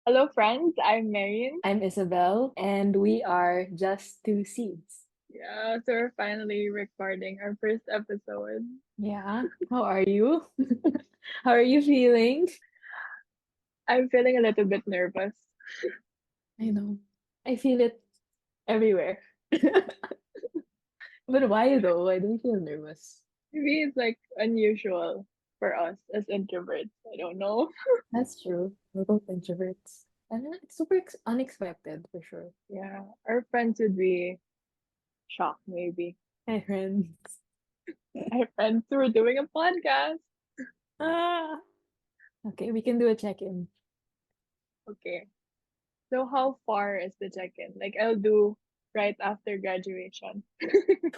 Hello, friends. I'm Meryn. I'm Isabelle, and we are just two seeds. Yeah, so we're finally recording our first episode. Yeah, how are you? How are you feeling? I'm feeling a little bit nervous. I know. I feel it everywhere. But why though? Why do you feel nervous? Maybe it's like unusual for us as introverts. I don't know. That's true. We're both introverts. And it's super unexpected for sure. Yeah, our friends would be shocked, maybe. Hi, friends. Our friends who are doing a podcast. Ah, okay, we can do a check-in. Okay, so how far is the check-in? Like, I'll do right after graduation.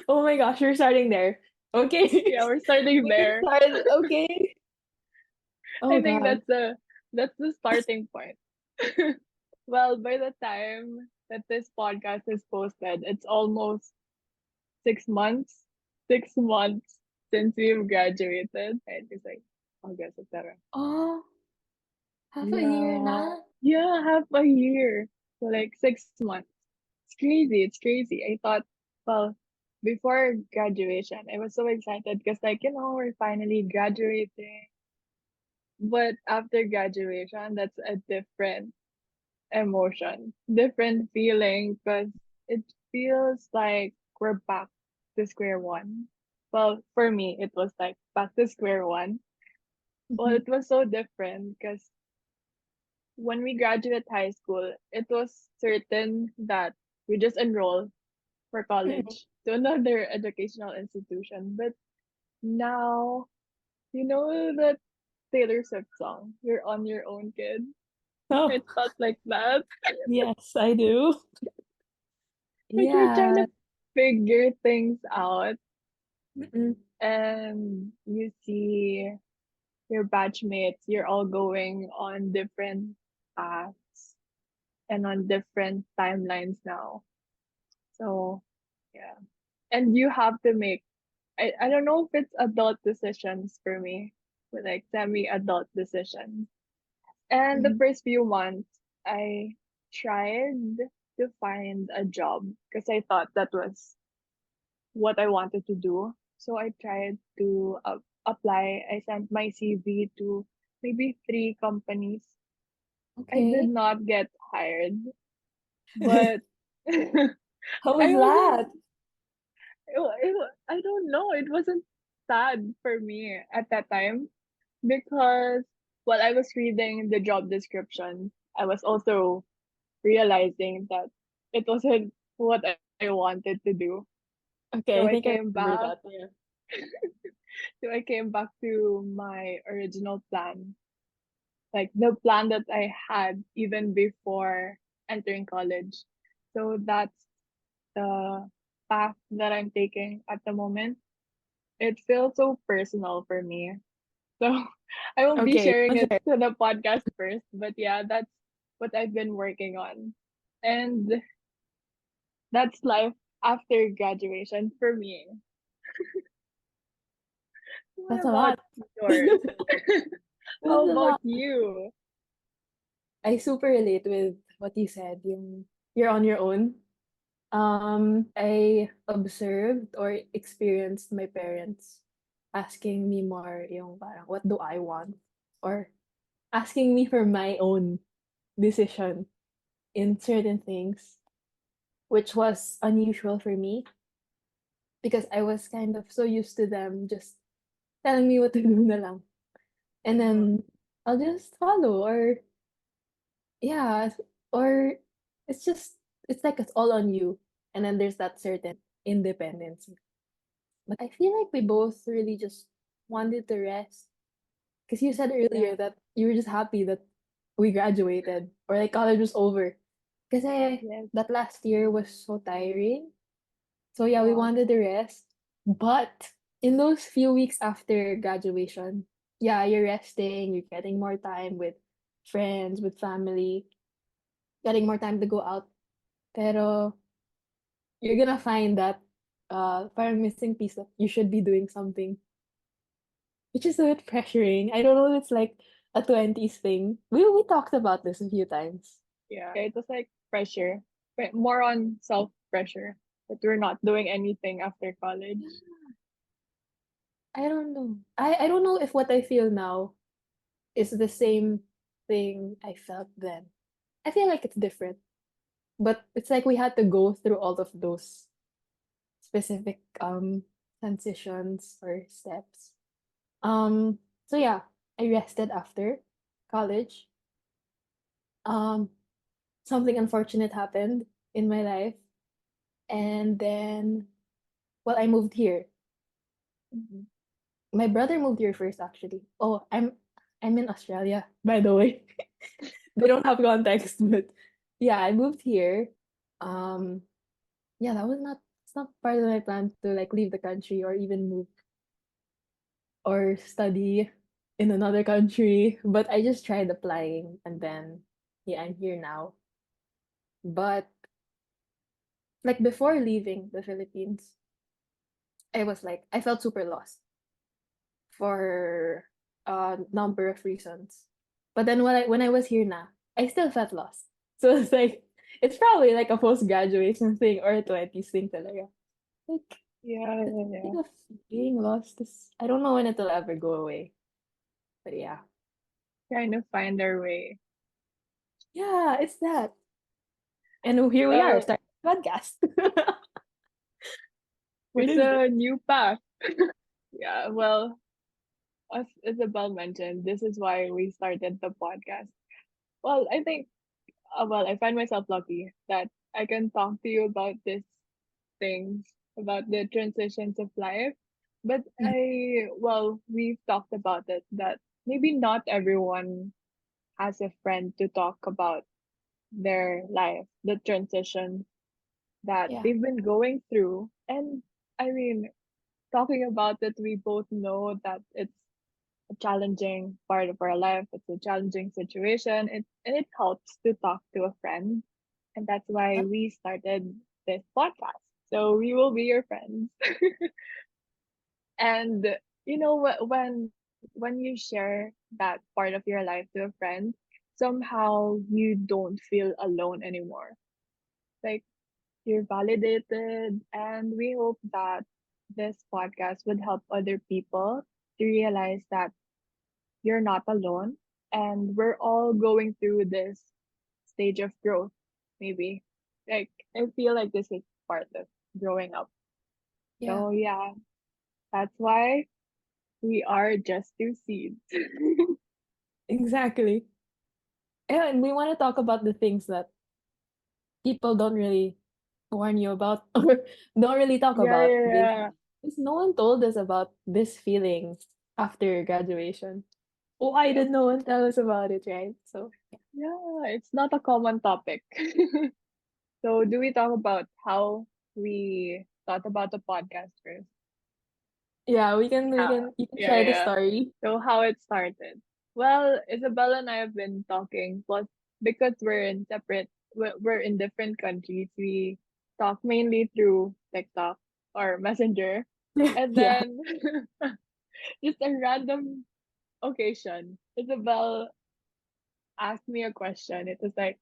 Oh my gosh, we're starting there. Okay. Yeah, we're starting We can there. start. Okay. Oh I think God. that's the starting point. Well, by the time that this podcast is posted, it's almost 6 months. 6 months since we've graduated. And it's like August, September. Oh, half a year Yeah. na. Yeah, half a year. So like 6 months. It's crazy. It's crazy. I thought, well, before graduation, I was so excited because we're finally graduating. But after graduation, that's a different emotion, different feeling because it feels like we're back to square one. Well, for me, it was like back to square one. Well, Mhm. it was so different because when we graduate high school, it was certain that we just enroll for college to another educational institution. But now, you know that Taylor Swift song, You're on Your Own, Kid? Oh, It felt like that. yes, I do. Like you're trying Yeah. to figure things out Mm-mm. and you see your batchmates, you're all going on different paths and on different timelines now. So yeah. And you have to make I don't know if it's adult decisions for me, but like semi-adult decisions. And the Mhm. first few months I tried to find a job because I thought that was what I wanted to do. So I tried to apply. I sent my CV to maybe 3 companies. I did Okay. not get hired, but I How was wasn't. that? I don't know. It wasn't sad for me at that time because while I was reading the job description, I was also realizing that it wasn't what I wanted to do. Okay, So I I think I came remember back that. Yeah. So I came back to my original plan, like the plan that I had even before entering college. So that's the path that I'm taking at the moment. It feels so personal for me. So I won't be Okay, sharing don't it share. to the podcast first, but yeah, that's what I've been working on. And that's life after graduation for me. What That's a about lot. yours? That's How a about lot. you? I super relate with what you said. You're on your own. I observed or experienced my parents asking me more yung parang, what do I want? Or asking me for my own decision in certain things, which was unusual for me because I was kind of so used to them just telling me what to do na lang. And Uh-huh. then I'll just follow or yeah, or it's just it's like it's all on you. And then there's that certain independence. But I feel like we both really just wanted to rest. Because you said Yeah. earlier that you were just happy that we graduated or like college was over. Because Yes. that last year was so tiring. So yeah, we Yeah. wanted to rest. But in those few weeks after graduation, yeah, you're resting, you're getting more time with friends, with family, getting more time to go out. Pero you're gonna find that parang missing piece that you should be doing something, which is a bit pressuring. I don't know if it's like a 20s thing. We talked about this a few times. Yeah, it was like pressure, but more on self pressure that we're not doing anything after college. I don't know. I don't know if what I feel now is the same thing I felt then. I feel like it's different, but it's like we had to go through all of those specific transitions or steps. So yeah, I rested after college. Um Something unfortunate happened in my life, and then well, I moved here. Mhm. My brother moved here first actually. Oh, I'm in Australia, by the way. They don't have context, but yeah, I moved here. Um yeah, that was not it's not part of my plan to like leave the country or even move or study in another country, but I just tried applying and then yeah, I'm here now. But like before leaving the Philippines, I felt super lost for a number of reasons. But then when I was here now, I still felt lost. So it's like it's probably like a post graduation thing or a 20s thing talaga. Like Yeah, the yeah, yeah. feeling of being lost is I don't know when it'll ever go away. But yeah. Trying to find our way. Yeah, it's that. And here we are Well, starting a podcast. What it's is this? a new path. Yeah, well, as Isabel mentioned, this is why we started the podcast. Well, I think, I find myself lucky that I can talk to you about these things, about the transitions of life. But Mhm. we've talked about it that maybe not everyone has a friend to talk about their life, the transition that Yeah. they've been going through. And I mean, talking about it, we both know that it's a challenging part of our life. It's a challenging situation. And it helps to talk to a friend. And that's why Yep. we started this podcast. So we will be your friends. And when you share that part of your life to a friend, somehow you don't feel alone anymore. Like you're validated, and we hope that this podcast would help other people to realize that you're not alone, and we're all going through this stage of growth, maybe. Like, I feel like this is part of growing up. Yeah. So, yeah, that's why we are just two seeds. Exactly. Yeah, and we want to talk about the things that people don't really warn you about or don't really talk Yeah, about yeah, yeah. basically. Because no one told us about this feeling after graduation. Why Yep. did no one tell us about it, right? So Yeah, it's not a common topic. So, do we talk about how we thought about the podcast first? yeah, you can Yeah, share the yeah. story. So how it started? Well, Isabella and I have been talking, plus because we're in different countries. We talk mainly through TikTok or Messenger, and Yeah. then just a random occasion, Isabel asked me a question. It was like,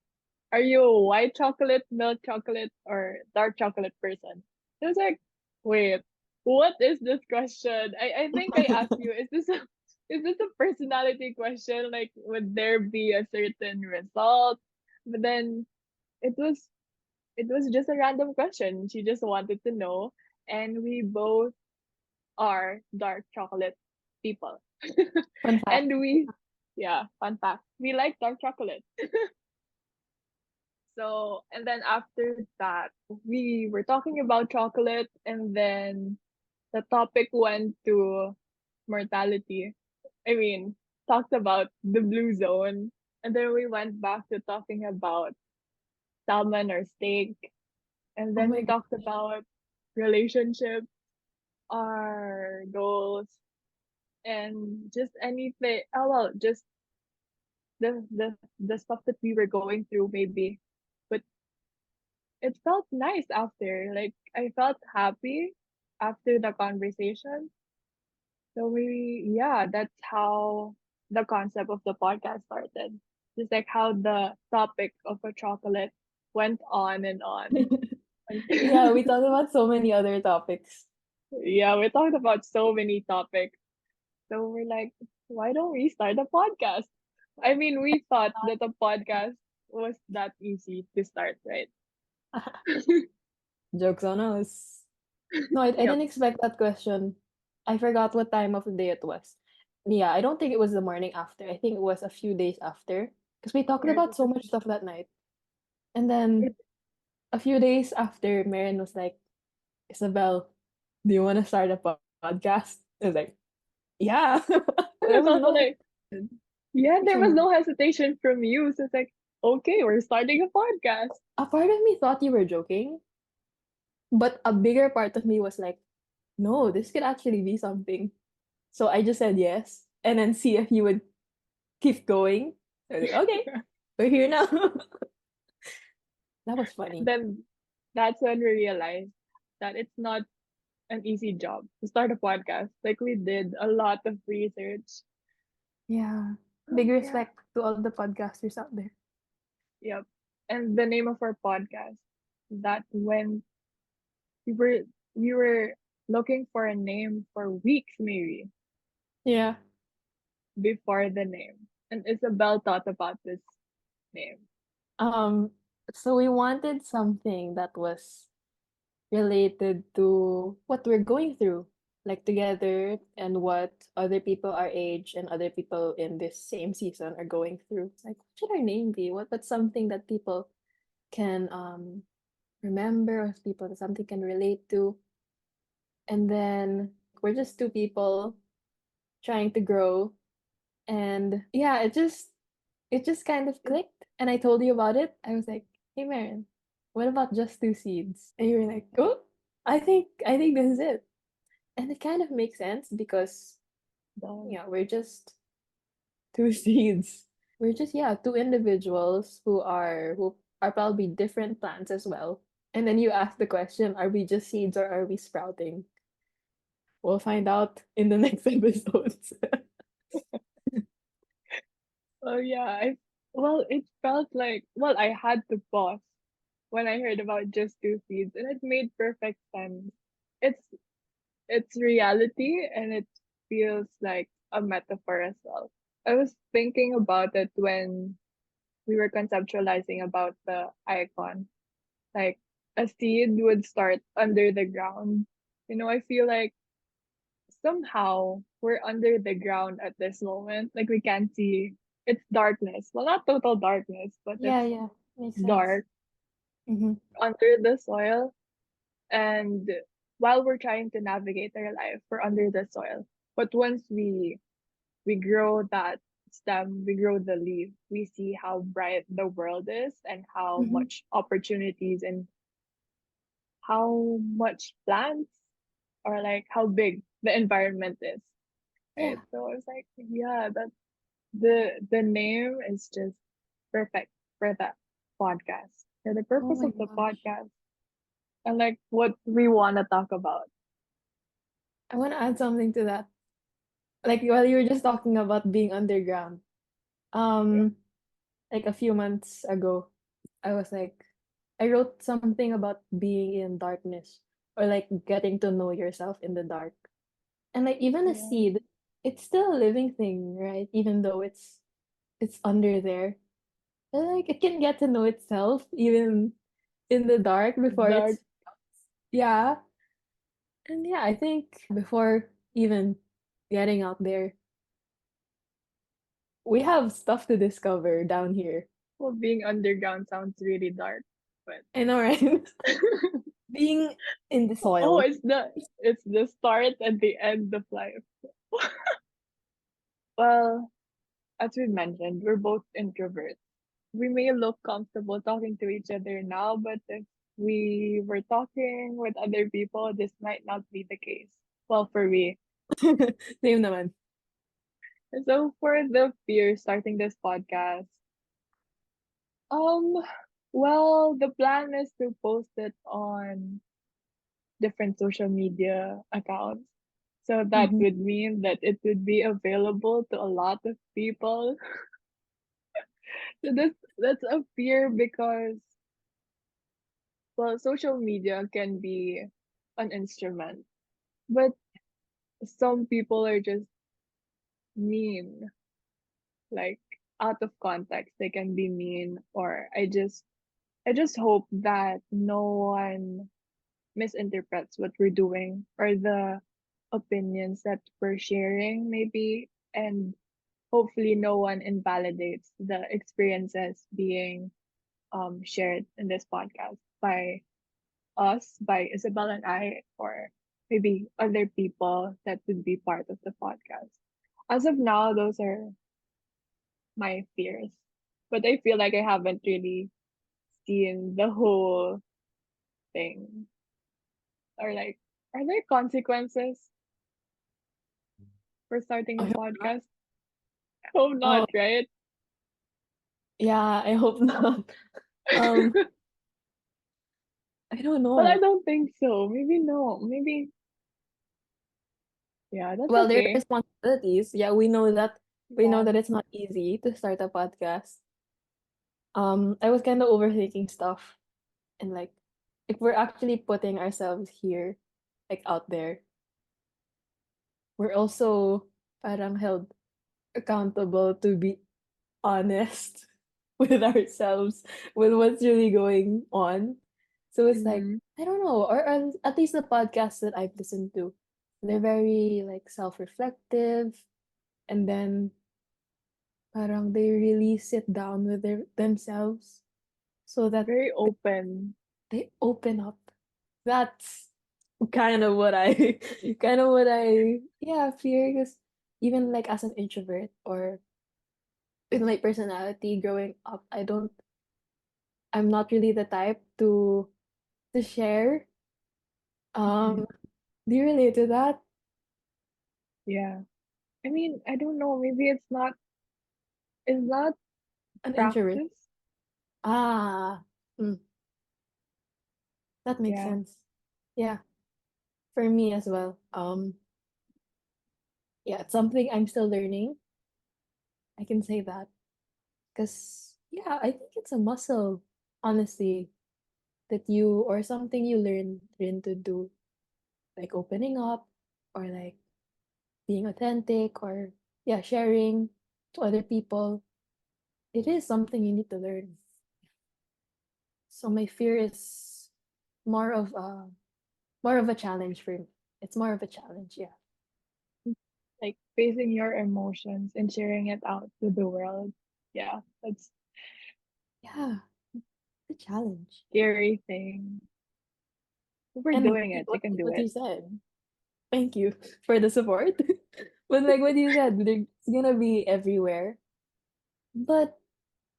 "Are you a white chocolate, milk chocolate, or dark chocolate person?" I was like, "Wait, what is this question?" I think I asked you, "Is this a is this a personality question? Like, would there be a certain result?" But then it was it was just a random question. She just wanted to know, and we both are dark chocolate people, Fun and fact. yeah, fun fact, we like dark chocolate. So, and then after that, we were talking about chocolate, and then the topic went to mortality. I mean, talked about the blue zone, and then we went back to talking about salmon or steak, and Oh then my we god. talked about relationships, our goals, and just anything. Oh well, just the stuff that we were going through, maybe. But it felt nice after. Like I felt happy after the conversation. So yeah, that's how. the concept of the podcast started. Just like how the topic of a chocolate went on and on. Yeah, we talked about so many other topics. Yeah, we talked about so many topics. So we're like, why don't we start a podcast? I mean, we thought that a podcast was that easy to start, right? Jokes on us. No, I Yep. didn't expect that question. I forgot what time of the day it was. Yeah, I don't think it was the morning after. I think it was a few days after. Because we talked Or is about it so much just- stuff that night. And then it- a few days after, Merynn was like, Isabel, do you want to start a podcast? I was like, yeah. There I was was no like, yeah, hesitation there was from no hesitation from you. So it's like, okay, we're starting a podcast. a part of me thought you were joking, but a bigger part of me was like, no, this could actually be something. So I just said yes, and then see if you would keep going. I was like, okay, we're here now. That was funny. Then that's when we realized that it's not an easy job to start a podcast. Like we did a lot of research. Yeah. Oh, Big yeah. respect to all the podcasters out there. Yep. And the name of our podcast, that when we were we were looking for a name for weeks maybe Yeah. before the name. And Isabel thought about this name. Um, so we wanted something that was related to what we're going through, like together, and what other people our age and other people in this same season are going through. It's like, what should our name be? What's something that people can remember, or people that something can relate to? And then we're just two people trying to grow, and yeah, it just kind of clicked. And I told you about it. I was like, hey Meryn, what about just two seeds? And you were like, oh, I think this is it. And it kind of makes sense because The, yeah, we're just two seeds. We're just, yeah, two individuals who are probably different plants as well. And then you ask the question, are we just seeds or are we sprouting? We'll find out in the next episodes. oh yeah, it felt like, well, I had to pause when I heard about just two seeds, and it made perfect sense. It's it's reality, and it feels like a metaphor as well. I was thinking about it when we were conceptualizing about the icon. Like a seed would start under the ground. I feel like somehow we're under the ground at this moment. Like we can't see, it's darkness. Well, not total darkness, but Yeah, it's yeah, makes sense. dark Mm-hmm. under the soil. And while we're trying to navigate our life, we're under the soil. But once we grow that stem, we grow the leaf, we see how bright the world is and how Mm-hmm. much opportunities and how much plants, or like how big the environment is. Right. Yeah. So I was like, yeah, that the name is just perfect for that podcast. For the Oh purpose my of the gosh. podcast and like what we wanna talk about. I want to add something to that. Like while you were just talking about being underground, Yep. um, like a few months ago, I was like, I wrote something about being in darkness or like getting to know yourself in the dark. And like even a Yeah. seed, it's still a living thing, right? Even though it's under there. And like it can get to know itself even in the dark before Dark. it's yeah. And yeah, I think before even getting out there, we have stuff to discover down here. Well, being underground sounds really dark, but I know, right? Being in the oh, soil. it's the start and the end of life. Well, as we mentioned, we're both introverts. We may look comfortable talking to each other now, but if we were talking with other people, this might not be the case. Well, for me. Same naman. So for the fear starting this podcast, um, well, the plan is to post it on different social media accounts. So that Mhm. would mean that it would be available to a lot of people. So that's a fear because well, social media can be an instrument, but some people are just mean, like out of context. They can be mean, or I just hope that no one misinterprets what we're doing or the opinions that we're sharing, maybe, and hopefully no one invalidates the experiences being shared in this podcast by us, by Isabel and I, or maybe other people that would be part of the podcast. As of now, those are my fears. But I feel like I haven't really seen the whole thing. Or like, are there consequences for starting I a hope not. podcast? I hope Oh, not, right? yeah, I hope not. Um, I don't Well, I know. don't think so. Maybe no. Maybe, yeah, that's Well, there are okay. responsibilities. Yeah, we know Yeah, that it's not easy to start a podcast. I was kind of overthinking stuff and like if we're actually putting ourselves here, like out there, we're also parang held accountable to be honest with ourselves, with what's really going on. So it's like, mm-hmm. I don't know, or at least the podcasts that I've listened to, they're very like self-reflective, and then parang they really sit down with themselves so that Very open. they open up. That's kind of what I kind of what I yeah fear because even like as an introvert or with my personality growing up, I'm not really the type to share. Mhm. Um, do you relate to that? Yeah. I mean, I don't know. Maybe it's not An introvert. practice. Ah, mm, that makes Yeah. sense. Yeah, for me as well. Yeah, it's something I'm still learning. I can say that because yeah, I think it's a muscle, honestly, that you or something you learn to do, like opening up or like being authentic or yeah, sharing to other people. It is something you need to learn. So my fear is more of a more of a challenge for me. It's more of a challenge, yeah. Like facing your emotions and sharing it out to the world. Yeah, that's Yeah, the challenge. scary thing. If we're And doing it, we can like do what you it. said. Thank you for the support. But like what you said, it's gonna be everywhere. But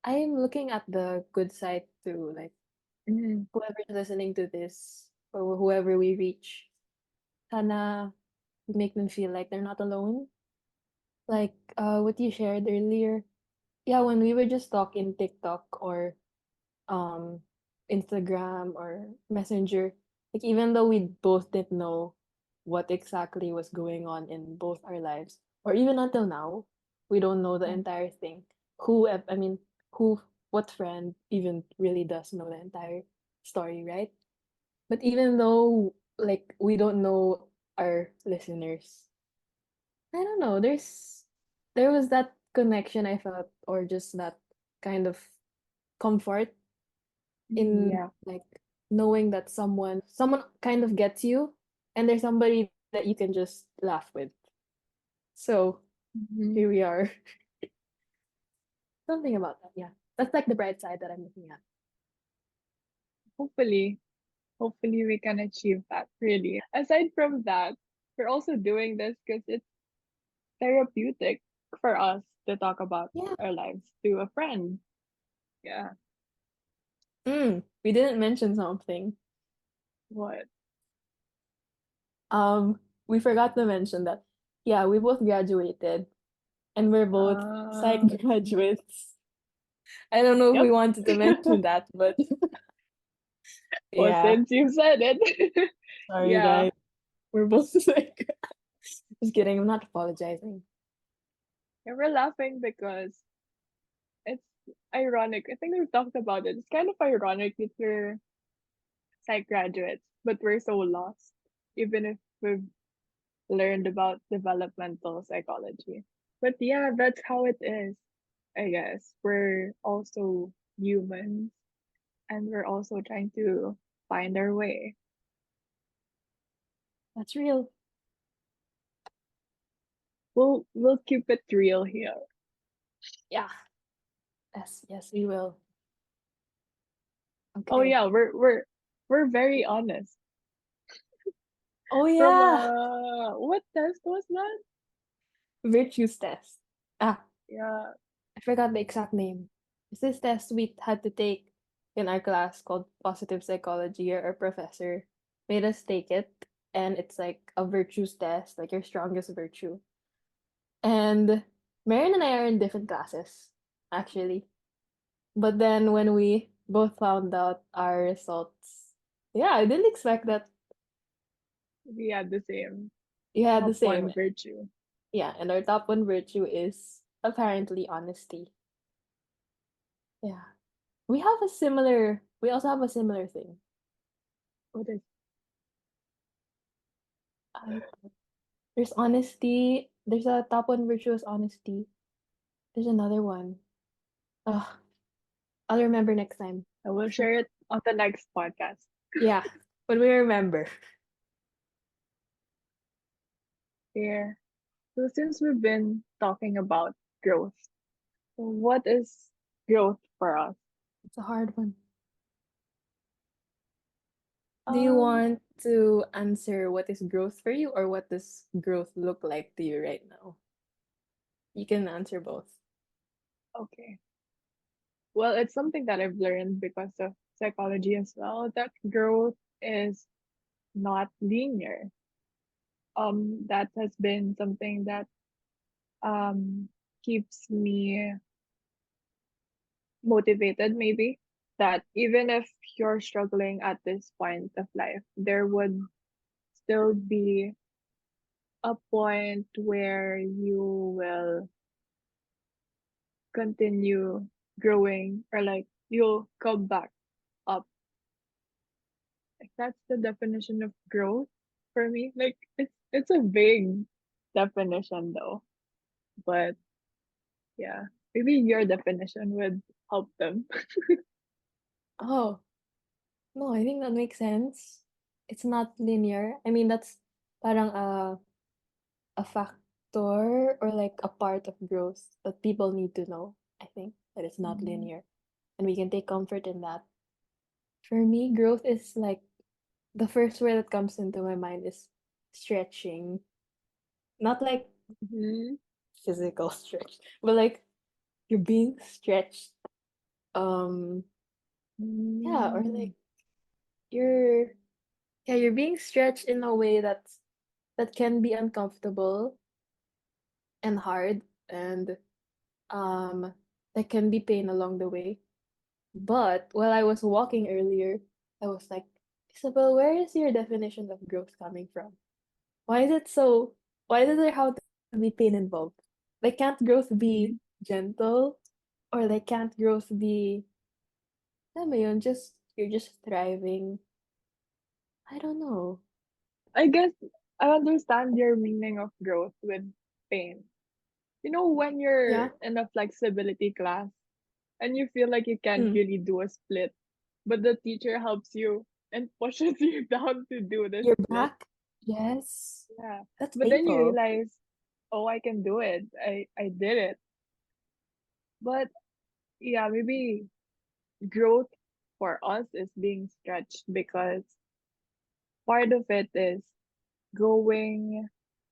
I am looking at the good side too, like Mm, whoever's listening to this or whoever we reach, sana make them feel like they're not alone. Like what you shared earlier. Yeah, when we would just talk in TikTok or um Instagram or Messenger, like even though we both didn't know what exactly was going on in both our lives, or even until now, we don't know the yeah. entire thing. I mean, who, what friend even really does know the entire story, right? But even though like we don't know our listeners, I don't know, there was that connection I felt, or just that kind of comfort Mm, in yeah. like knowing that someone kind of gets you and there's somebody that you can just laugh with. So Hmm. here we are. Something about that, yeah. That's like the bright side that I'm looking at. Hopefully, hopefully we can achieve that, really. Aside from that, we're also doing this because it's therapeutic for us to talk about Yeah. our lives to a friend. Yeah. We didn't mention something. What? Um, we forgot to mention that. Yeah, we both graduated and we're both psych Uh, graduates. I don't know if yep. we wanted to mention that, but Well, yeah. since you said it, Sorry, yeah. guys. We're both psych. Just kidding. I'm not apologizing. And we're laughing because it's ironic. I think we've talked about it. It's kind of ironic that we're psych graduates, but we're so lost, even if we've learned about developmental psychology. But yeah, that's how it is, I guess. We're also humans and we're also trying to find our way. That's real. We'll keep it real here. Yeah. Yes, yes, we will. Oh Okay. yeah, we're very honest. Oh From yeah. what test was that? Virtues test. Ah, Yeah, I forgot the exact name. It's this test we had to take in our class called positive psychology. Our professor made us take it, and it's like a virtues test, like your strongest virtue. And Meryn and I are in different classes, actually. But then when we both found out our results, yeah, I didn't expect that we had the same you had the top one same. virtue. Yeah, and our top one virtue is apparently honesty. Yeah. We also have a similar thing. What is I, there's honesty. There's a top one virtue is honesty. There's another one. Ugh, I'll remember next time. I will share it on the next podcast. Yeah, when we remember. Here. So since we've been talking about growth, so what is growth for us? It's a hard one. Do you Um, want to answer what is growth for you or what does growth look like to you right now? You can answer both. okay. Well, it's something that I've learned because of psychology as well, that growth is not linear. That has been something that um keeps me motivated maybe. That even if you're struggling at this point of life, there would still be a point where you will continue growing or like you'll come back up. Like that's the definition of growth for me. Like it's a vague definition though. But yeah, maybe your definition would help them. Oh, no, I think that makes sense. It's not linear. I mean, that's parang a factor or like a part of growth that people need to know. I think that it's not Mhm. linear, and we can take comfort in that. For me, growth is like the first word that comes into my mind is stretching. Not like Mhm. physical stretch, but like you're being stretched. Um, yeah, or Mm. like you're you're being stretched in a way that can be uncomfortable and hard and um there can be pain along the way. But while I was walking earlier, I was like, Isabel, where is your definition of growth coming from? Why is it so why does there have to be pain involved? Like can't growth be Mhm. gentle? Or like can't growth be alam mo yun, just you're just thriving. I don't know. I guess I understand your meaning of growth with pain. You know, when you're Yeah. in a flexibility class and you feel like you can't Mm. really do a split, but the teacher helps you and pushes you down to do the You're split. back? Yes. Yeah. That's But then you painful. realize, oh, I can do it. I did it. But yeah, maybe growth for us is being stretched because part of it is going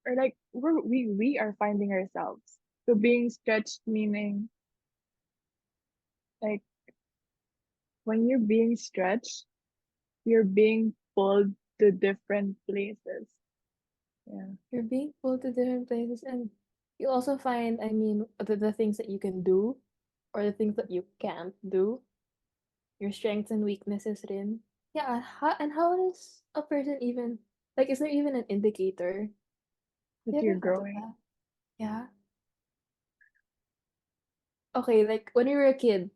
or like we are finding ourselves. So being stretched meaning like when you're being stretched, you're being pulled to different places. Yeah. You're being pulled to different places, and you also find, I mean, the things that you can do or the things that you can't do, your strengths and weaknesses rin. Yeah, and how does a person even, like, is there even an indicator that You you're ever thought of growing. that? Yeah. Okay, like when you were a kid,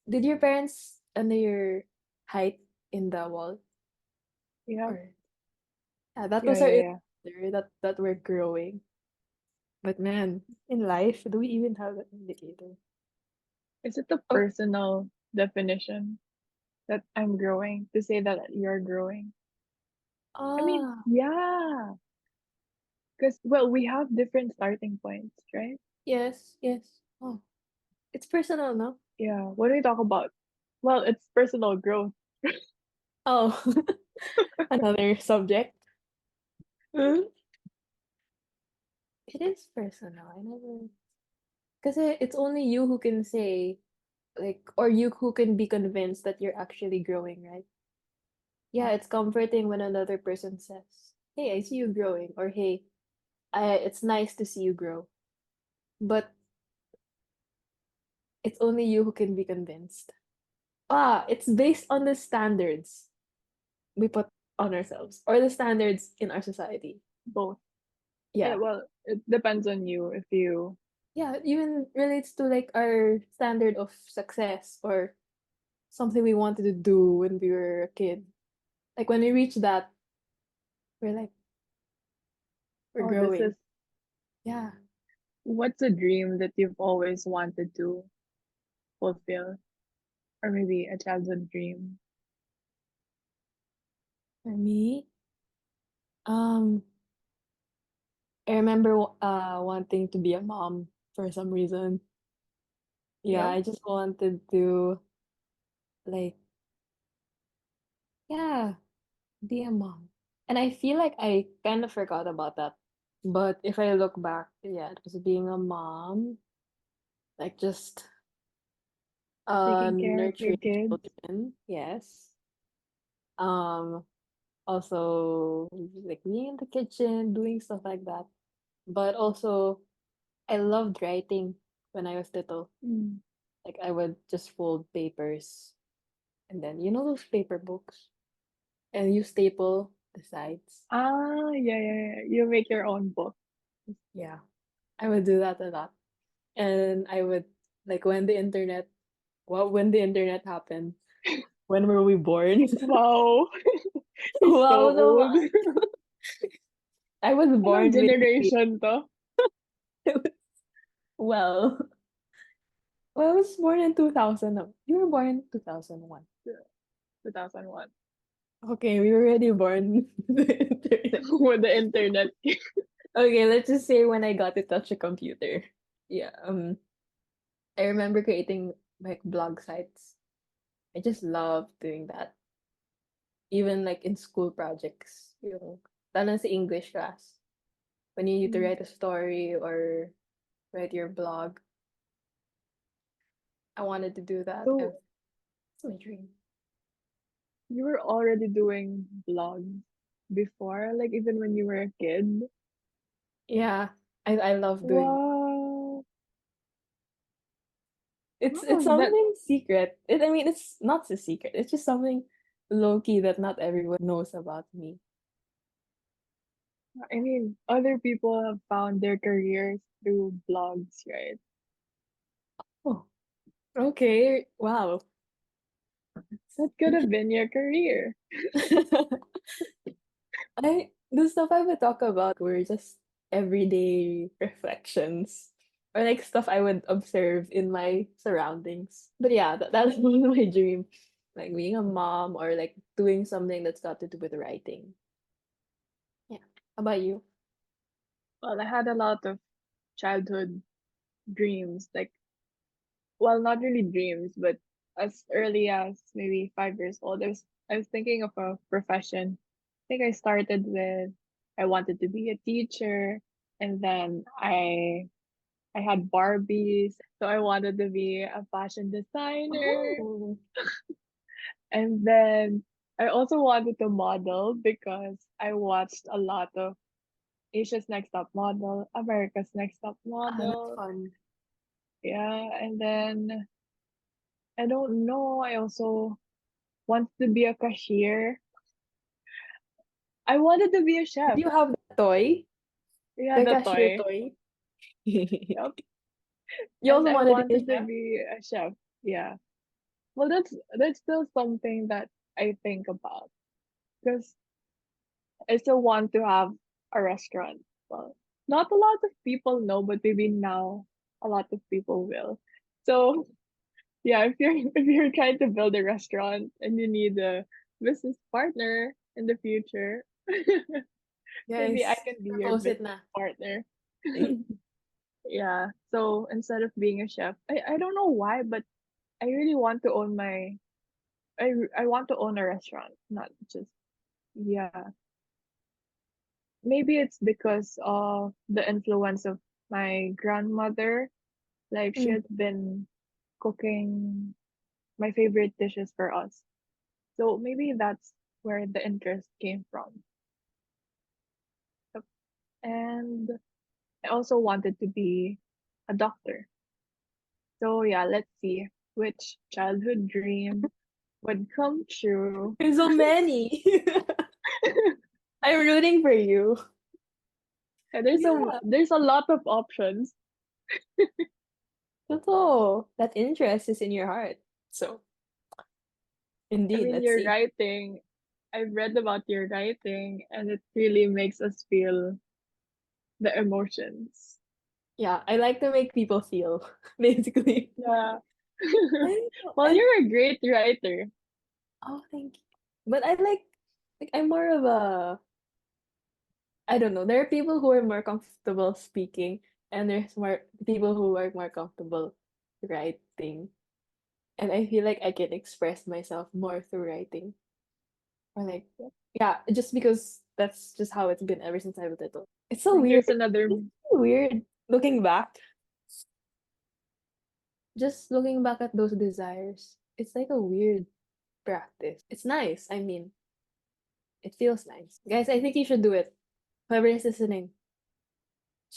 did your parents under your height in the wall? Yeah, Or yeah, that yeah, was our yeah, yeah. indicator that we're growing. But man, in life, do we even have that indicator? Is it a Oh, personal definition that I'm growing to say that you're growing? I mean, ah, yeah, because well, we have different starting points, right? yes, yes. Oh, it's personal, no? Yeah. What do we talk about? Well, it's personal growth. Oh, another subject. Mm. It is personal. I never, because it's only you who can say, like, or you who can be convinced that you're actually growing, right? Yeah, it's comforting when another person says, "Hey, I see you growing," or "Hey, it's nice to see you grow." But it's only you who can be convinced. It's based on the standards we put on ourselves or the standards in our society. Both. Yeah. Yeah. Well, it depends on you if you. Yeah, it even relates to like our standard of success or something we wanted to do when we were a kid. Like when we reach that, we're like, we're Oh, this is growing. Yeah. what's a dream that you've always wanted to fulfill, or maybe a childhood dream. For me, um, I remember wanting to be a mom for some reason. Yeah, Yep. I just wanted to like, yeah, be a mom. And I feel like I kind of forgot about that. But if I look back, yeah, it was being a mom, like just Taking care of your nurturing kids. children, yes. Um, also like being in the kitchen, doing stuff like that. But also I loved writing when I was little. Mm. Like I would just fold papers and then you know those paper books and you staple the sides. Ah, yeah, yeah, yeah. You make your own book. Yeah, I would do that a lot. And I would like when the internet happened, when were we born? Wow, you're so Wow old. naman. I was Anong born with generation to? well, well, I was born in 2000. You were born in 2001. Yeah, 2001. Okay, we were already born with the internet. With the internet. Okay, let's just say when I got to touch a computer. Yeah, I remember creating like blog sites. I just love doing that. Even like in school projects, lalo na sa English class. When you need to Mm. write a story or write your blog, I wanted to do that. So It's my dream. you were already doing vlogs before, like even when you were a kid. Yeah, I love doing that. Wow. It's Wow, that something secret. I mean, it's not so secret. It's just something low key that not everyone knows about me. I mean, other people have found their careers through blogs, right? Oh, okay. Wow. That could have been your career. I the stuff I would talk about were just everyday reflections or like stuff I would observe in my surroundings. But yeah, that was my dream, like being a mom or like doing something that's got to do with writing. Yeah. How about you? Well, I had a lot of childhood dreams, like, well, not really dreams, but as early as maybe 5 years old, I was thinking of a profession. I think I started with I wanted to be a teacher, and then I had Barbies, so I wanted to be a fashion designer, Oh, and then I also wanted to model because I watched a lot of Asia's Next Top Model, America's Next Top that's Model. fun. Yeah, and then I don't know. I also wanted to be a cashier. I wanted to be a Did chef. you have the toy? Yeah, The the cashier toy. toy. Yep. You And also I wanted to be a wanted to chef? be a chef. Yeah. Well, that's still something that I think about because I still want to have a restaurant. Well, not a lot of people know, but maybe now a lot of people will. So yeah, if you're if you're trying to build a restaurant and you need a business partner in the future, maybe I Guys, can be your propose it business na. partner. Yeah. So instead of being a chef, I don't know why, but I really want to own my I want to own a restaurant, not just yeah. Maybe it's because of the influence of my grandmother. Like she Mm. has been cooking my favorite dishes for us. So maybe that's where the interest came from. Yep. And I also wanted to be a doctor. So yeah, let's see which childhood dream would come true. There's so many. I'm rooting for you. Yeah, Yeah, there's a lot of options. totoo. That interest is in your heart. So, I indeed, mean, let's your see. writing, I've read about your writing, and it really makes us feel the emotions. Yeah, I like to make people feel, basically. Yeah. I know. Well, And you're a great writer. oh, thank you. But I like I'm more of a I don't know. There are people who are more comfortable speaking, and there's more people who are more comfortable writing. And I feel like I can express myself more through writing. Or like, yeah, just because that's just how it's been ever since I was little. It's so Like weird. there's another It's so weird looking back. Just looking back at those desires. It's like a weird practice. It's nice. I mean, it feels nice. Guys, I think you should do it. Whoever is listening,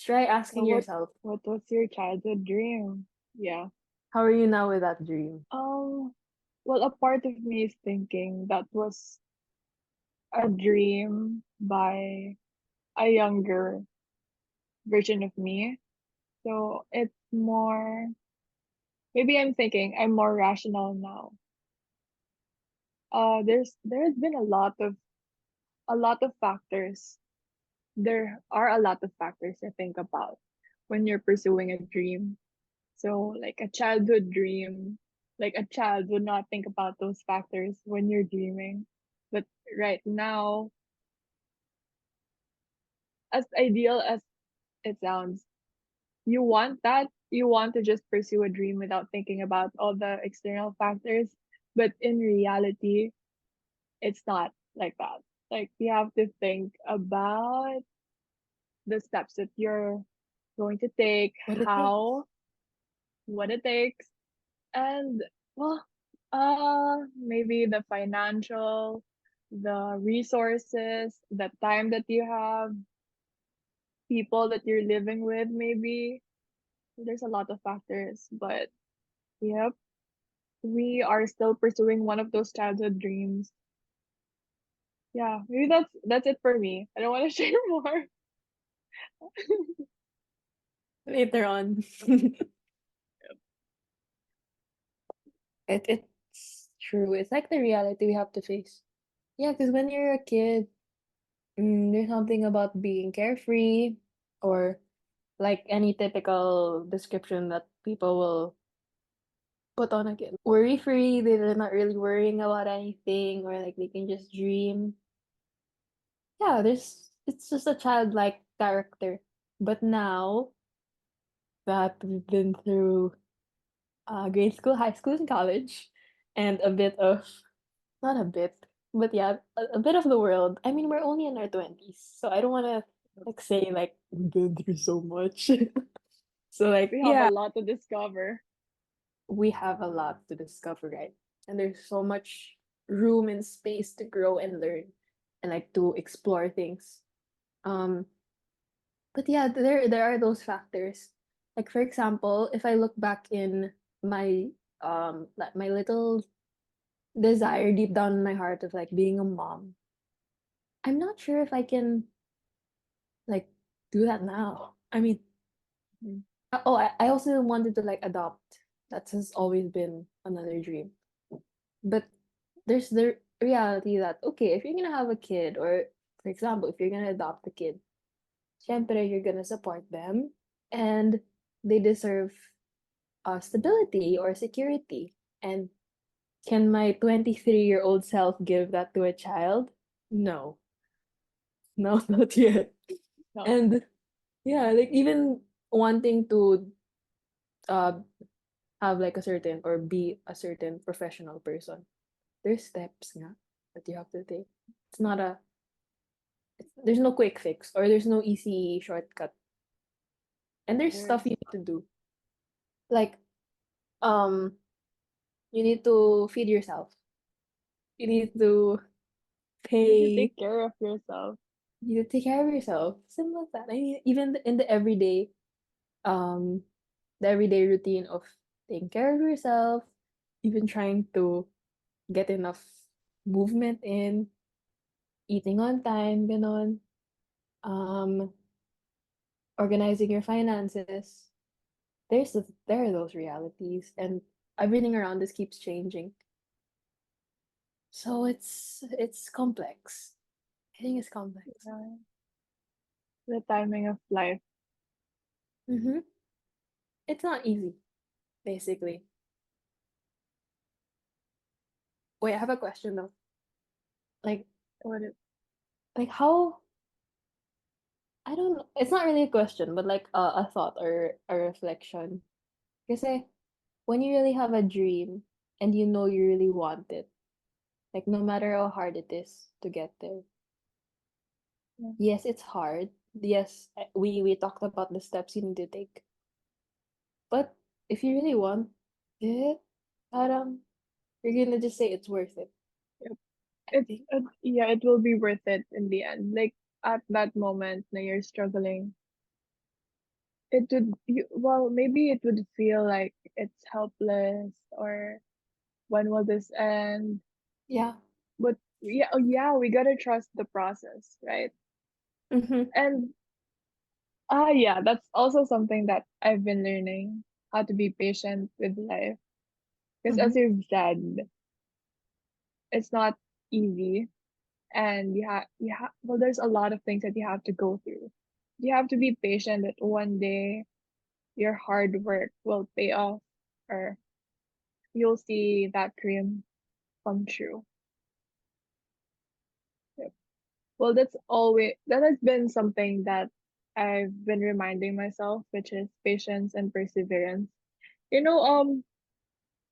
try asking what yourself, what was your childhood dream? Yeah. how are you now with that dream? Well, a part of me is thinking that was a dream by a younger version of me. So it's more, maybe I'm thinking I'm more rational now. There has been a lot of factors. There are a lot of factors to think about when you're pursuing a dream. So like a childhood dream, like a child would not think about those factors when you're dreaming. But right now, as ideal as it sounds, you want to just pursue a dream without thinking about all the external factors. But in reality, it's not like that. Like you have to think about the steps that you're going to take, What it takes. how, what it takes, and well, maybe the financial, the resources, the time that you have, people that you're living with, maybe. There's a lot of factors, but yep, we are still pursuing one of those childhood dreams. Yeah, maybe that's it for me. I don't want to share more. Later on. It's true. It's like the reality we have to face. Yeah, because when you're a kid, there's something about being carefree or like any typical description that people will put on a kid. Worry free, they're not really worrying about anything or like they can just dream. Yeah, there's it's just a childlike character. But now that we've been through grade school, high school, and college, and a bit of not a bit, but yeah, a bit of the world. I mean, we're only in our 20s, so I don't want to like say like we've been through so much. So like We have a yeah, lot to discover. we have a lot to discover, right? And there's so much room and space to grow and learn and like to explore things. Um, but yeah, there are those factors. Like for example, if I look back in my like my little desire deep down in my heart of like being a mom, I'm not sure if I can like do that now. I mean, Mm. I also wanted to like adopt. That has always been another dream. But there's the reality that okay, if you're gonna have a kid, or for example, if you're gonna adopt a kid, syempre you're gonna support them, and they deserve stability or security. And can my 23-year-old self give that to a child? No, no, not yet. No, And yeah, like even wanting to uh have like a certain or be a certain professional person, there's steps nga that you have to take. It's not a there's no quick fix or there's no easy shortcut. And there's there stuff is. you need to do. Like um you need to feed yourself. You need to You need to pay, take care of yourself. you need to take care of yourself. Simple as that. I mean even in um the everyday routine of taking care of yourself, even trying to get enough movement in, eating on time, ganon. Um organizing your finances. There are those realities, and everything around us keeps changing. So it's complex. I think it's complex. Yeah. The timing of life. Mm-hmm. It's not easy, basically. Wait, I have a question though. Like What it, how I don't know. It's not really a question, but like a thought or a reflection. Because when you really have a dream and you know you really want it, like no matter how hard it is to get there, yeah. yes, it's hard. Yes, we talked about the steps you need to take. But if you really want it, parang you're gonna just say it's worth it. Yep. I It's think. yeah, it will be worth it in the end. Like at that moment when you're struggling, it would well maybe it would feel like it's helpless or when will this end? Yeah. But yeah, oh yeah, we gotta trust the process, right? Mm-hmm. And yeah, that's also something that I've been learning how to be patient with life. Because Mm-hmm. as you've said, it's not easy, and well, there's a lot of things that you have to go through. You have to be patient that one day your hard work will pay off, or you'll see that dream come true. Yep. Well, that has been something that I've been reminding myself, which is patience and perseverance. You know,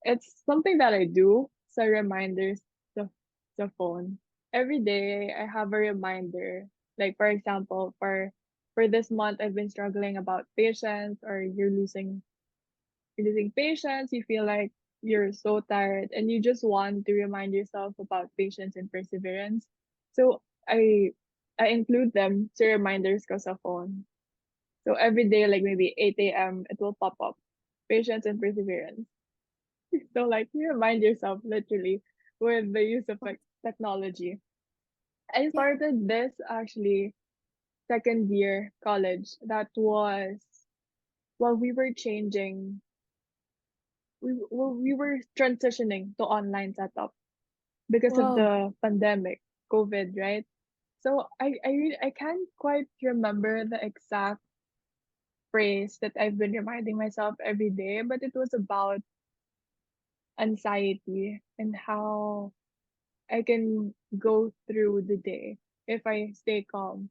it's something that I do. So reminders, the the phone. Every day I have a reminder. Like for example, for this month I've been struggling about patience, or you're losing patience, you feel like you're so tired and you just want to remind yourself about patience and perseverance. So I include them to reminders ko sa phone. So every day, like maybe 8 a.m., it will pop up. Patience and perseverance. So like you remind yourself literally with the use of like technology. I Yeah. started this actually second year college. That was while we were changing. We were transitioning to online setup because of Wow. the pandemic, COVID, right? So I can't quite remember the exact phrase that I've been reminding myself every day, but it was about anxiety and how I can go through the day if I stay calm.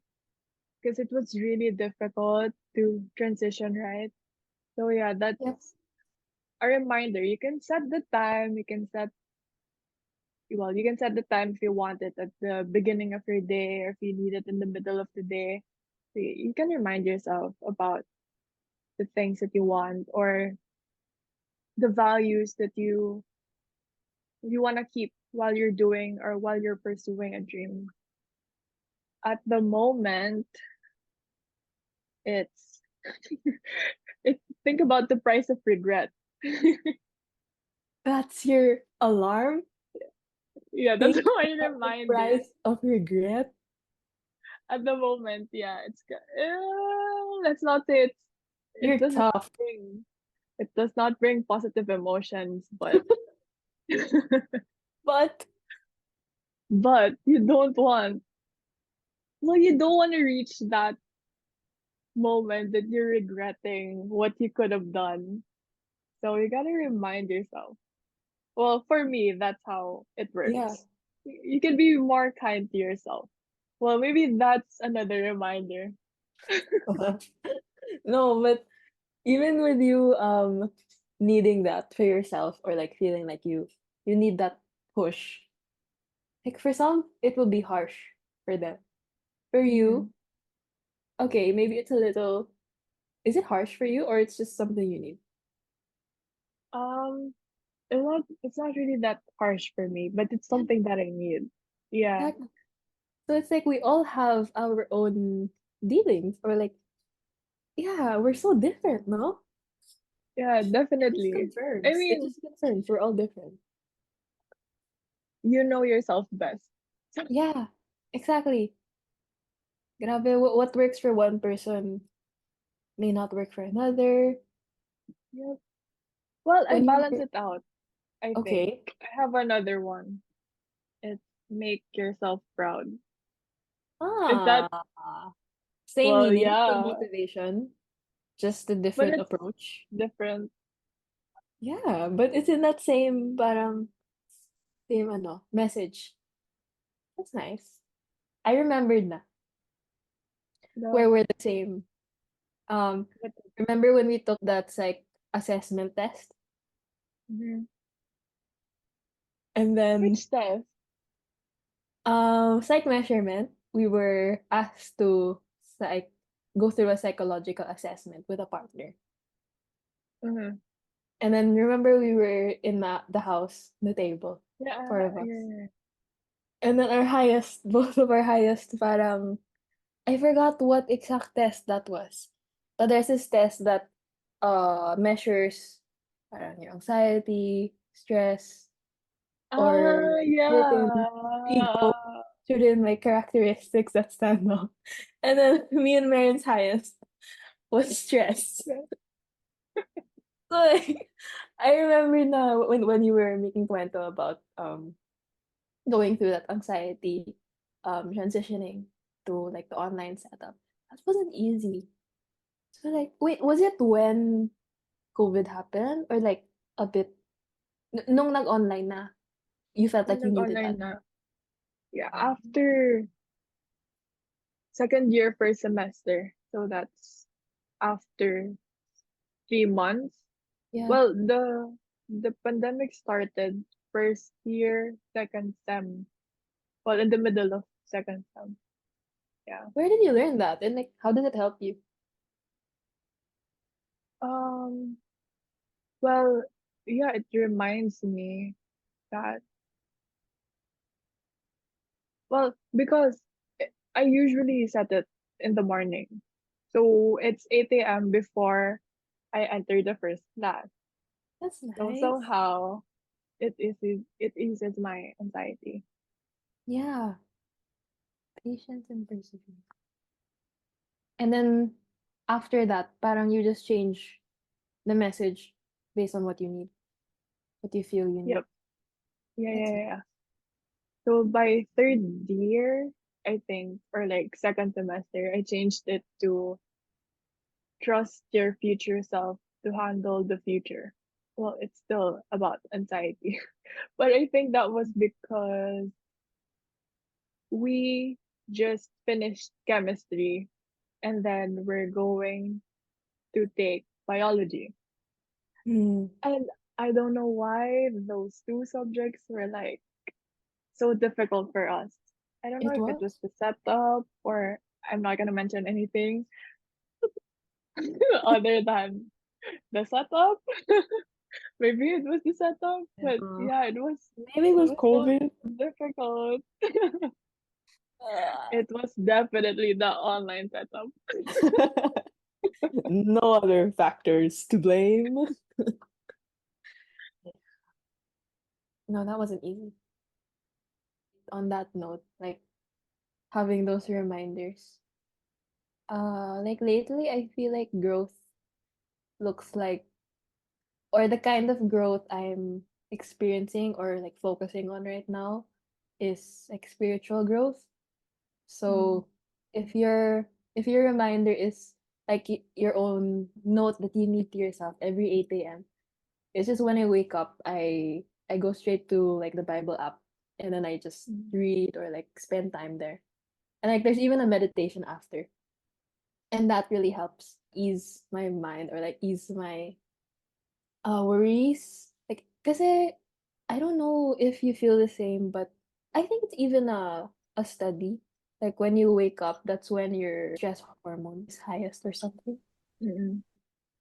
Because it was really difficult to transition, right? So yeah, Yep. that's a reminder. You can set the time, you can set the time if you want it at the beginning of your day or if you need it in the middle of the day. So you can remind yourself about the things that you want or the values that you want to keep while you're doing or while you're pursuing a dream. At the moment, it's think about the price of regret. That's your alarm? Yeah, that's Think my about the reminder. price of regret? at the moment, yeah, let's not say it You're does not tough. bring it does not bring positive emotions, but But but you don't want to reach that moment that you're regretting what you could have done. So you gotta remind yourself. Well, for me, that's how it yeah. works. You can be more kind to yourself. Well, maybe that's another reminder. No, but even with you needing that for yourself, or like feeling like you need that push. Like for some, it will be harsh for them. For Mm-hmm. you, okay, maybe it's a little, is it harsh for you, or it's just something you need? Um, it's not really that harsh for me, but it's Yeah, something that I need. Yeah, exactly. So it's like we all have our own dealings, or like, yeah, we're so different, no? yeah, It just definitely. I confirms. It mean, just confirms we're all different. you know yourself best. Yeah, exactly. Grabe, what works for one person may not work for another. Yep. Well, I When balance you're it out, I think. okay. I have another one. It's make yourself proud. Is that, Ah, same well, meaning, same yeah, motivation, just a but different it's approach. different. Yeah, but it's in that same parang same ano, message. That's nice. I remembered na The, where we're the same. Um, but, remember when we took that psych assessment test? mhm. And then Which test? psych measurement, we were asked to psych go through a psychological assessment with a partner. Mm-hmm. And then remember we were in the house, the table, four Yeah, of us. yeah. And then our highest, both of our highest, parang, I forgot what exact test that was. But there's this test that measures parang your anxiety, stress, or Ah, like certain ego, yeah. certain like characteristics that stand out. And then me and Mary's highest was stress. So like I remember now when you were making kwento about going through that anxiety, transitioning to like the online setup. That wasn't easy. So like, wait, was it when COVID happened, or like a bit nung nag-online na, you felt Nung like you needed nag-online that? na. Yeah, after second year, first semester. So that's after 3 months. Yeah. Well, the pandemic started first year, second sem. Well, in the middle of second sem. Yeah. Where did you learn that? And like, how did it help you? Um, well, yeah, it reminds me that, well, because I usually set it in the morning. So it's 8 a.m. before I enter the first class. That's So nice. somehow it eases my anxiety. Yeah. Patience and perseverance. And then after that, parang you just change the message based on what you need, what you feel you need. Yep. Yeah, yeah, That's yeah, nice. yeah. So by third year, I think, or like second semester, I changed it to trust your future self to handle the future. Well, it's still about anxiety, but I think that was because we just finished chemistry and then we're going to take biology. Mm, And I don't know why those two subjects were like so difficult for us. I don't know it if it was was. the setup or I'm not gonna mention anything other than the setup. Maybe it was the setup, but Uh, yeah, it was maybe it it was was so COVID. difficult. Uh, It was definitely the online setup. no other factors to blame. No, that wasn't easy. On that note, like having those reminders. Like lately, I feel like growth looks like, or the kind of growth I'm experiencing or like focusing on right now is like spiritual growth. Mm, So if your reminder is like your own note that you need to yourself every 8 a.m. It's just when I wake up, I go straight to like the Bible app and then I just mm, read or like spend time there. And like there's even a meditation after. And that really helps ease my mind or like ease my worries. Like kasi I don't know if you feel the same, but I think it's even a study. Like when you wake up, that's when your stress hormone is highest or something. mm,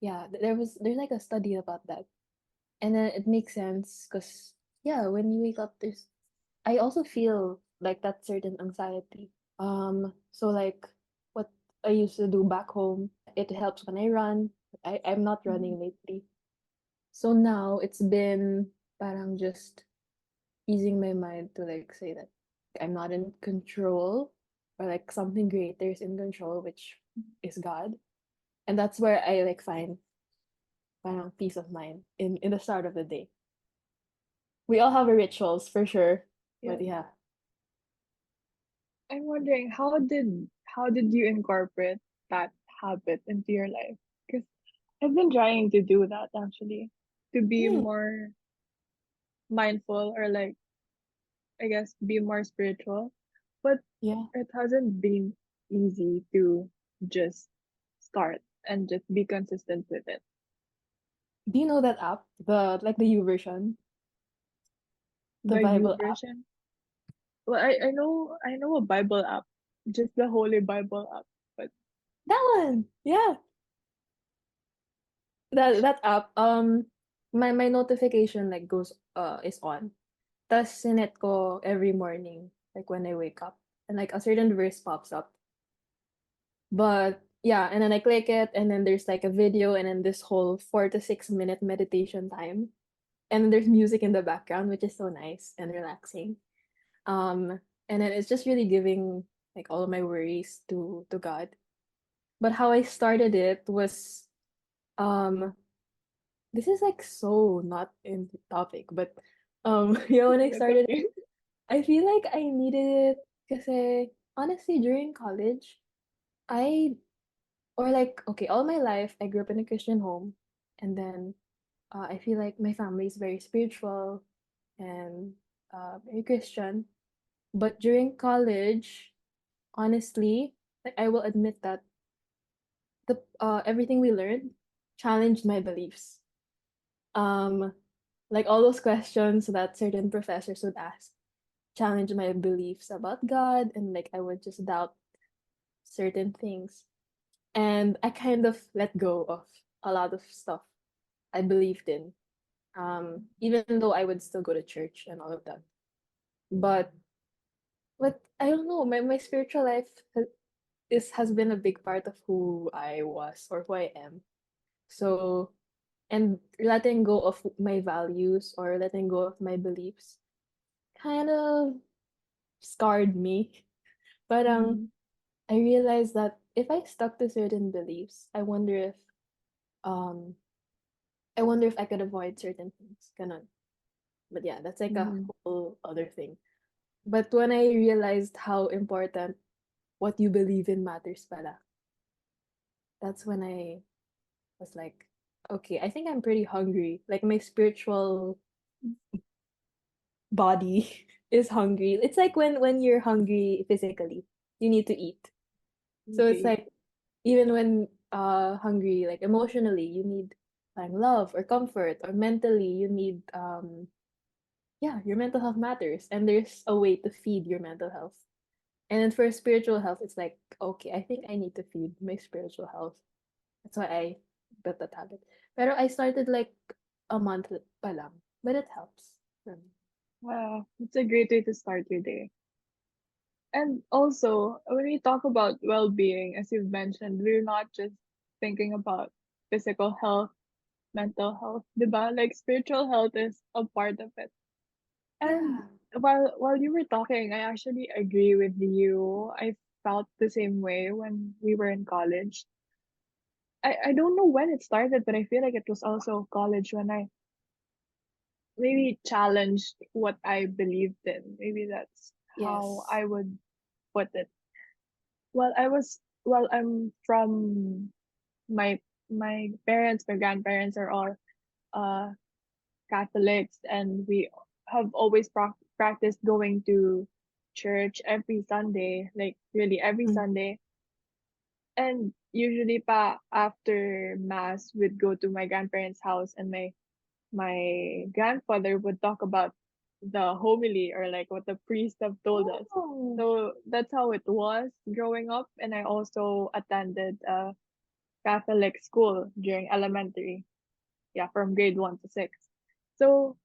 Yeah, there's like a study about that. And then it makes sense because yeah, when you wake up, there's I also feel like that certain anxiety. So like what I used to do back home, it helps when I run. I'm not mm, running lately. So now it's been parang just easing my mind to like say that I'm not in control or like something greater is in control, which is God. And that's where I like find parang peace of mind in the start of the day. We all have our rituals for sure. yeah. But yeah. I'm wondering how did you incorporate that habit into your life? Because I've been trying to do that actually, to be Hmm. more mindful or like I guess be more spiritual, but Yeah. it hasn't been easy to just start and just be consistent with it. Do you know that app? The like the U version, the The U Bible app. version. Well, I know a Bible app, just the Holy Bible app, but That one. Yeah. That app. My notification like goes is on. Tas sinet ko every morning, like when I wake up. And like a certain verse pops up. But yeah, and then I click it and then there's like a video and then this whole 4 to 6 minute meditation time. And then there's music in the background, which is so nice and relaxing. Um, and then it's just really giving like all of my worries to God. But how I started it was um this is like so not in the topic, but yeah, when I that's started okay. I feel like I needed it because honestly during college I or like okay all my life I grew up in a Christian home and then I feel like my family is very spiritual and very Christian. But during college, honestly, like I will admit that the everything we learned challenged my beliefs. Um, like all those questions that certain professors would ask challenge my beliefs about God, and like I would just doubt certain things. And I kind of let go of a lot of stuff I believed in. Even though I would still go to church and all of that. But I don't know, my spiritual life has been a big part of who I was or who I am. So and letting go of my values or letting go of my beliefs kind of scarred me. But Mm, I realized that if I stuck to certain beliefs, um I wonder if I could avoid certain things. Ganon. But yeah, that's like a mm, whole other thing. But when I realized how important what you believe in matters pala, that's when I was like, okay, I think I'm pretty hungry. Like my spiritual body is hungry. It's like when you're hungry physically, you need to eat. So it's okay. like even when hungry, like emotionally, you need like love or comfort, or mentally you need yeah, your mental health matters and there's a way to feed your mental health. And then for spiritual health, it's like, okay, I think I need to feed my spiritual health. That's why I built that habit. Pero I started like a month pa lang, but it helps for me. Wow, it's a great way to start your day. And also, when we talk about well-being, as you've mentioned, we're not just thinking about physical health, mental health, diba? Like spiritual health is a part of it. And Yeah. while you were talking, I actually agree with you. I felt the same way when we were in college. I don't know when it started, but I feel like it was also college when I maybe challenged what I believed in. Maybe that's how Yes. I would put it. I'm from my my grandparents are all uh Catholics, and we have always practiced going to church every Sunday, like really every Mm. Sunday. And usually pa after mass we'd go to my grandparents' house, and my grandfather would talk about the homily, or like what the priest have told us. Oh. So that's how it was growing up. And I also attended a Catholic school during elementary. Yeah, from grade 1 to 6. So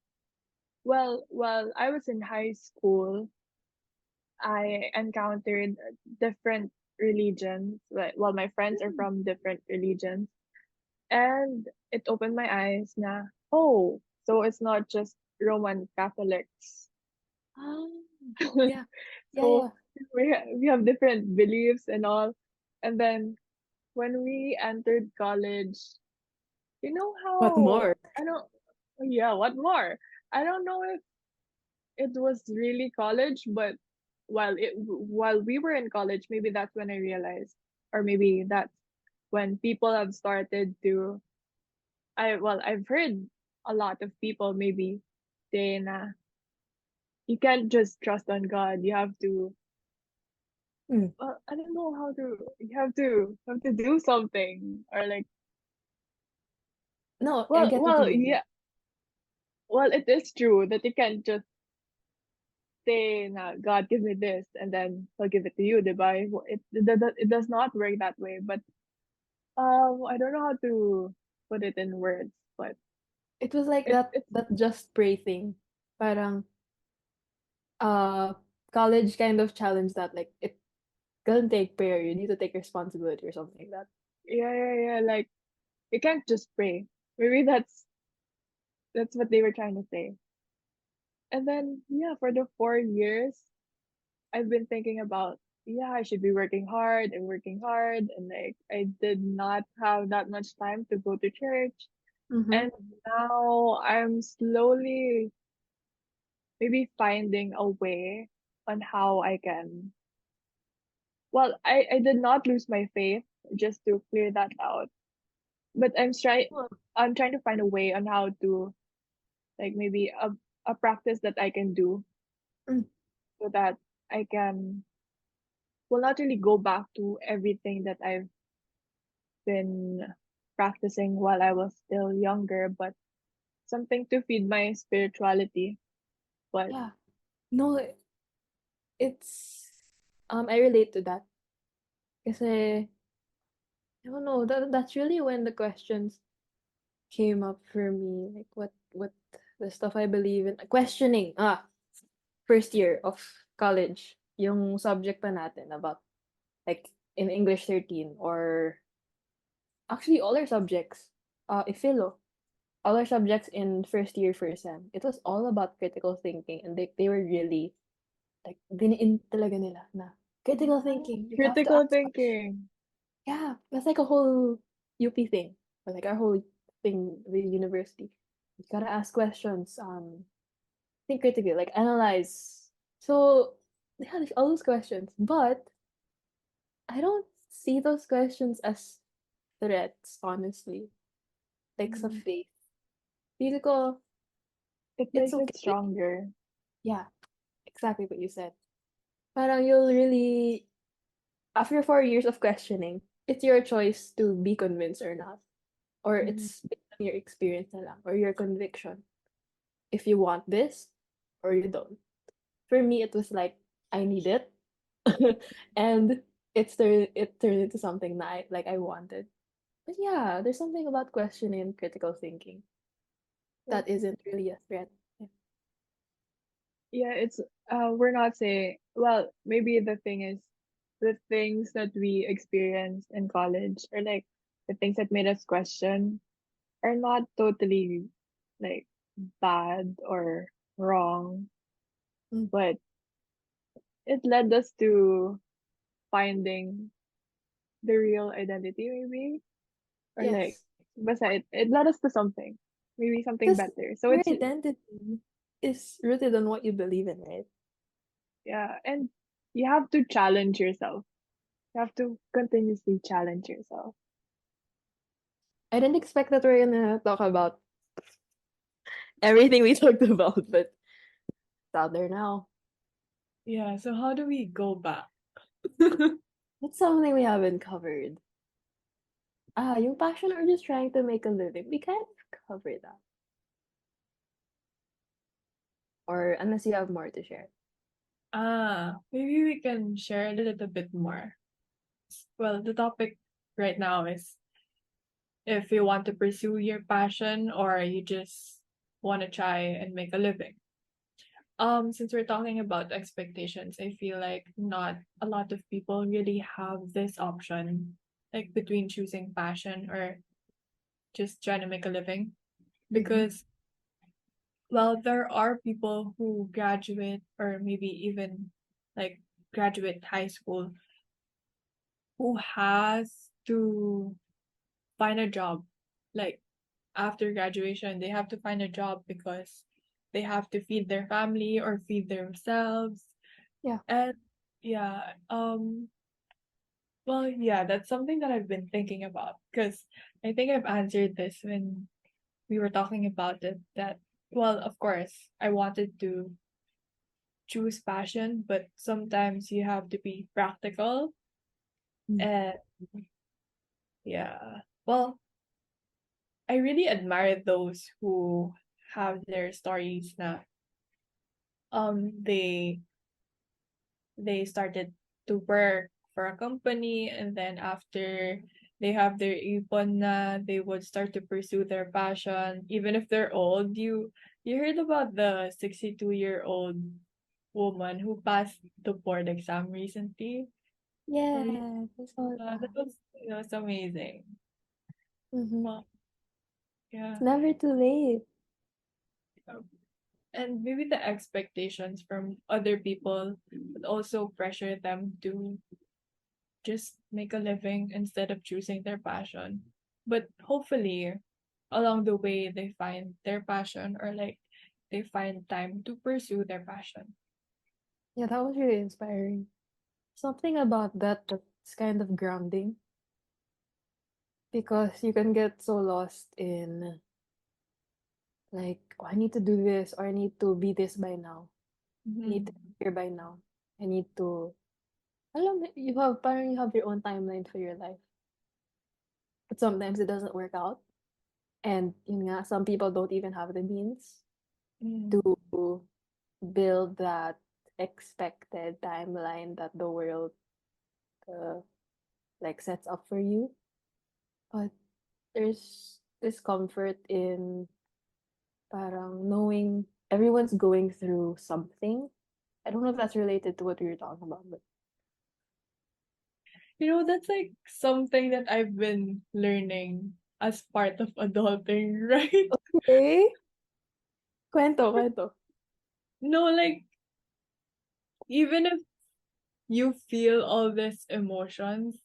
while I was in high school, I encountered different religions. Well, my friends are Mm. from different religions, and it opened my eyes. Na, oh, so it's not just Roman Catholics. Ah. Yeah. Yeah, So yeah. we have different beliefs and all. And then when we entered college, you know What how more? I don't. Yeah, what more? I don't know if it was really college, but while we were in college, maybe that's when I realized, or maybe that's when people have started to. I've heard a lot of people maybe say na you can't just trust on God. You have to. Mm. Well, I don't know how to. You have to do something, or like. No, I Well, get what you well, mean. yeah. Well, it is true that you can't just say na God give me this and then He'll give it to you, diba? It does not work that way. But I don't know how to put it in words, but It was like it's that just pray thing. Parang uh college kind of challenge that like it doesn't take prayer, you need to take responsibility or something like that. yeah. Like you can't just pray. Maybe that's what they were trying to say. And then yeah, for the 4 years, I've been thinking about, yeah, I should be working hard, and like I did not have that much time to go to church. Mm-hmm. And now I'm slowly maybe finding a way on how I can. Well, I did not lose my faith, just to clear that out. But I'm trying to find a way on how to, like, maybe a practice that I can do, Mm. so that I can, well, not really go back to everything that I've been practicing while I was still younger, but something to feed my spirituality. But Yeah. No, it's I relate to that. Kasi I don't know, that's really when the questions came up for me. Like what the stuff I believe in. Questioning. First year of college. Yung subject pa natin about like in English 13 or actually all our subjects. If philo, all our subjects in first year, first sem, it was all about critical thinking, and they were really like diniin talaga nila na critical yeah, thinking. You have to critical ask questions. thinking. Yeah, that's like a whole UP thing, or like our whole thing with university. You gotta ask questions. Think critically, like analyze. So yeah, there's all those questions, but I don't see those questions as threats, honestly. Like sa Mm, faith. Feel ko, it it's makes it okay. stronger. Yeah, exactly what you said. Parang you'll really, after 4 years of questioning, it's your choice to be convinced or not. Or Mm, it's based on your experience na lang, or your conviction. If you want this, or you don't. For me, it was like, I need it. And it turned into something that I wanted. But yeah, there's something about questioning and critical thinking yeah, that isn't really a threat. Yeah. yeah, it's we're not saying, well, maybe the thing is the things that we experienced in college, or like the things that made us question, are not totally like bad or wrong. Mm. but it led us to finding the real identity, maybe, or like, Yes, basta it led us to something, maybe something because better. So your it's identity is rooted on what you believe in, right? yeah, and you have to challenge yourself. You have to continuously challenge yourself. I didn't expect that we're gonna talk about everything we talked about, but it's out there now. Yeah, so how do we go back? That's something we haven't covered. Yung passion or just trying to make a living. We kind of covered that. Or unless you have more to share. Maybe we can share a little bit more. Well, the topic right now is if you want to pursue your passion or you just want to try and make a living. Since we're talking about expectations, I feel like not a lot of people really have this option, like between choosing passion or just trying to make a living. Mm-hmm. Because, well, there are people who graduate or maybe even like graduate high school who has to find a job. Like after graduation, they have to find a job because they have to feed their family or feed themselves. Yeah. And yeah, well, yeah, that's something that I've been thinking about because I think I've answered this when we were talking about it that, well, of course, I wanted to choose passion, but sometimes you have to be practical. Mm. And yeah, well, I really admire those who have their stories na they started to work for a company and then after they have their ipon na they would start to pursue their passion even if they're old. You heard about the 62-year-old woman who passed the board exam recently? Have you, Yeah, I saw that that. was amazing. Mm-hmm. Well, It's yeah. never too late. um, and maybe the expectations from other people would also pressure them to just make a living instead of choosing their passion. But hopefully, along the way, they find their passion or like they find time to pursue their passion. Yeah, that was really inspiring. Something about that that's kind of grounding because you can get so lost in like, oh, I need to do this or I need to be this by now. I need to Mm-hmm. be here by now. I need to alam mo, you have parang you have your own timeline for your life. But sometimes it doesn't work out. And yun nga, some people don't even have the means to Mm-hmm. build that expected timeline that the world uh, like sets up for you. But there's this comfort in parang knowing everyone's going through something. I don't know if that's related to what we were talking about, but That's like something that I've been learning as part of adulting, right? okay. Kwento, kwento. No, like even if you feel all these emotions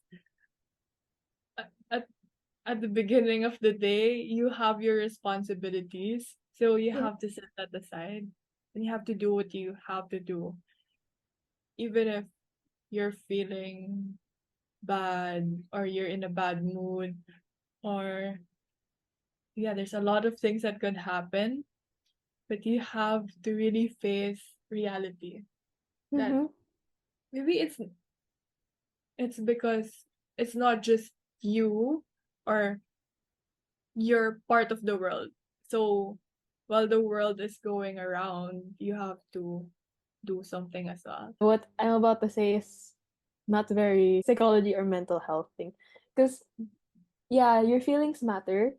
at at the beginning of the day, you have your responsibilities. So you Yeah. have to set that aside and you have to do what you have to do. Even if you're feeling bad or you're in a bad mood or yeah, there's a lot of things that could happen, but you have to really face reality that Mm-hmm. maybe it's because it's not just you or you're part of the world. So while the world is going around, you have to do something as well. What I'm about to say is not very psychology or mental health thing. Because, yeah, your feelings matter.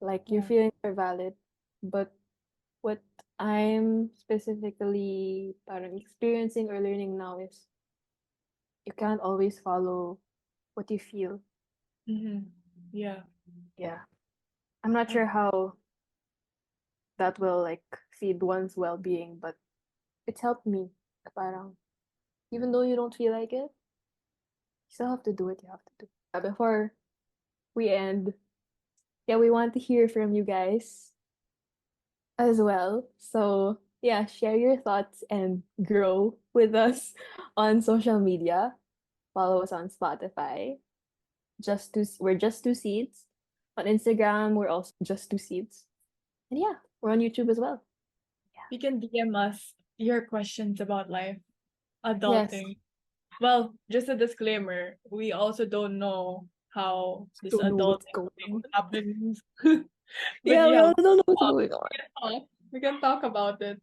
Like, your Yeah. feelings are valid. But what I'm specifically parang experiencing or learning now is you can't always follow what you feel. Mm-hmm. Yeah. Yeah. I'm not Uh, sure how that will like feed one's well-being, but it's helped me. Parang, even though you don't feel like it, you still have to do what you have to do. Before we end, yeah, we want to hear from you guys as well. So, yeah, share your thoughts and grow with us on social media. Follow us on Spotify. We're just two seeds. On Instagram, we're also just two seeds. And yeah, we're on YouTube as well. You can DM us your questions about life, Yes. adulting. Well, just a disclaimer, we also don't know how this Don't know what's adulting going thing on. happens. But Yeah, we yeah, also don't know what's going on. we can talk about it.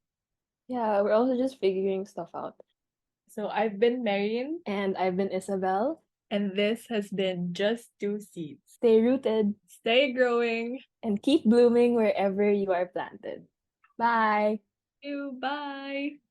Yeah, we're also just figuring stuff out. So I've been Merynn, And I've been Isabelle. and this has been Just Two Seeds. Stay rooted Stay growing. and keep blooming wherever you are planted. Bye. You. Bye.